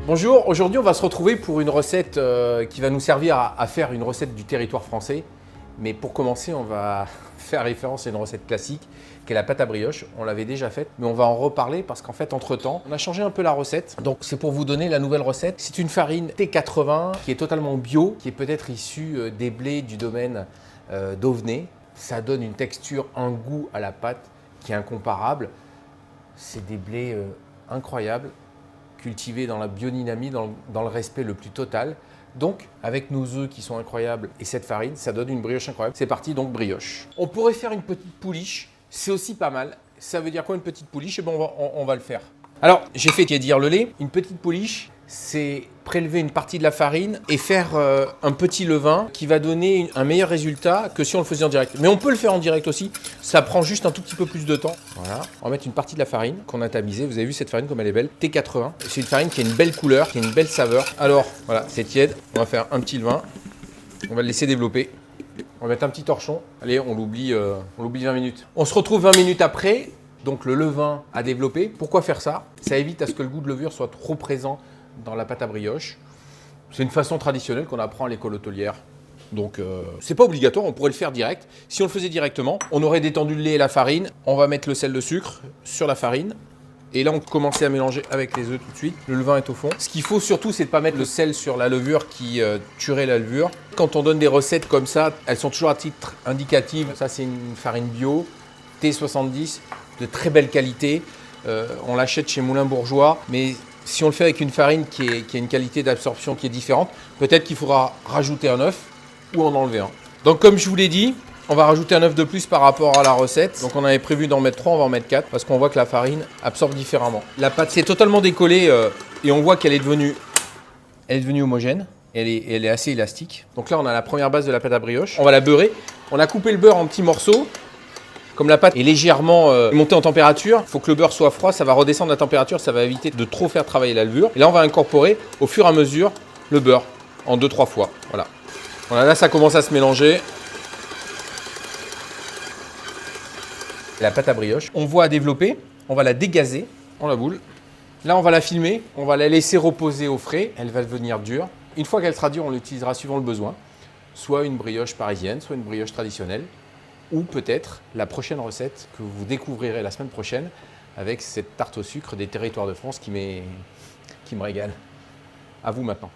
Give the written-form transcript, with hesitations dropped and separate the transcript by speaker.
Speaker 1: Bonjour, aujourd'hui on va se retrouver pour une recette qui va nous servir à faire une recette du territoire français. Mais pour commencer, on va faire référence à une recette classique qui est la pâte à brioche. On l'avait déjà faite, mais on va en reparler parce qu'en fait, entre-temps, on a changé un peu la recette. Donc c'est pour vous donner la nouvelle recette. C'est une farine T80 qui est totalement bio, qui est peut-être issue des blés du domaine d'Auvenay. Ça donne une texture, un goût à la pâte qui est incomparable. C'est des blés incroyables, cultivés dans la biodynamie, dans le respect le plus total. Donc, avec nos œufs qui sont incroyables et cette farine, ça donne une brioche incroyable. C'est parti, donc brioche. On pourrait faire une petite pouliche, c'est aussi pas mal. Ça veut dire quoi une petite pouliche? Eh ben, on va le faire. Alors, j'ai fait tiédir le lait. Une petite pouliche, c'est prélever une partie de la farine et faire un petit levain qui va donner un meilleur résultat que si on le faisait en direct. Mais on peut le faire en direct aussi, ça prend juste un tout petit peu plus de temps. Voilà, on va mettre une partie de la farine qu'on a tamisée. Vous avez vu cette farine comme elle est belle, T80. C'est une farine qui a une belle couleur, qui a une belle saveur. Alors, voilà, c'est tiède, on va faire un petit levain. On va le laisser développer. On va mettre un petit torchon. Allez, on l'oublie 20 minutes. On se retrouve 20 minutes après. Donc le levain à développer. Pourquoi faire ça? Ça évite à ce que le goût de levure soit trop présent dans la pâte à brioche. C'est une façon traditionnelle qu'on apprend à l'école hôtelière. Donc c'est pas obligatoire, on pourrait le faire direct. Si on le faisait directement, on aurait détendu le lait et la farine. On va mettre le sel de sucre sur la farine. Et là, on commençait à mélanger avec les œufs tout de suite. Le levain est au fond. Ce qu'il faut surtout, c'est de ne pas mettre le sel sur la levure qui tuerait la levure. Quand on donne des recettes comme ça, elles sont toujours à titre indicatif. Ça, c'est une farine bio, T70, de très belle qualité. On l'achète chez Moulin Bourgeois, mais si on le fait avec une farine qui a une qualité d'absorption qui est différente, peut-être qu'il faudra rajouter un œuf ou en enlever un. Donc comme je vous l'ai dit, on va rajouter un œuf de plus par rapport à la recette. Donc on avait prévu d'en mettre 3, on va en mettre 4 parce qu'on voit que la farine absorbe différemment. La pâte s'est totalement décollée et on voit qu'elle est devenue homogène. Elle est assez élastique. Donc là, on a la première base de la pâte à brioche. On va la beurrer. On a coupé le beurre en petits morceaux. Comme la pâte est légèrement montée en température, il faut que le beurre soit froid, ça va redescendre la température, ça va éviter de trop faire travailler la levure. Et là, on va incorporer au fur et à mesure le beurre en 2-3 fois. Voilà. Voilà, là, ça commence à se mélanger. La pâte à brioche, on voit à développer, on va la dégazer en la boule. Là, on va la filmer, on va la laisser reposer au frais, elle va devenir dure. Une fois qu'elle sera dure, on l'utilisera suivant le besoin. Soit une brioche parisienne, soit une brioche traditionnelle. Ou peut-être la prochaine recette que vous découvrirez la semaine prochaine avec cette tarte au sucre des territoires de France qui me régale. À vous maintenant.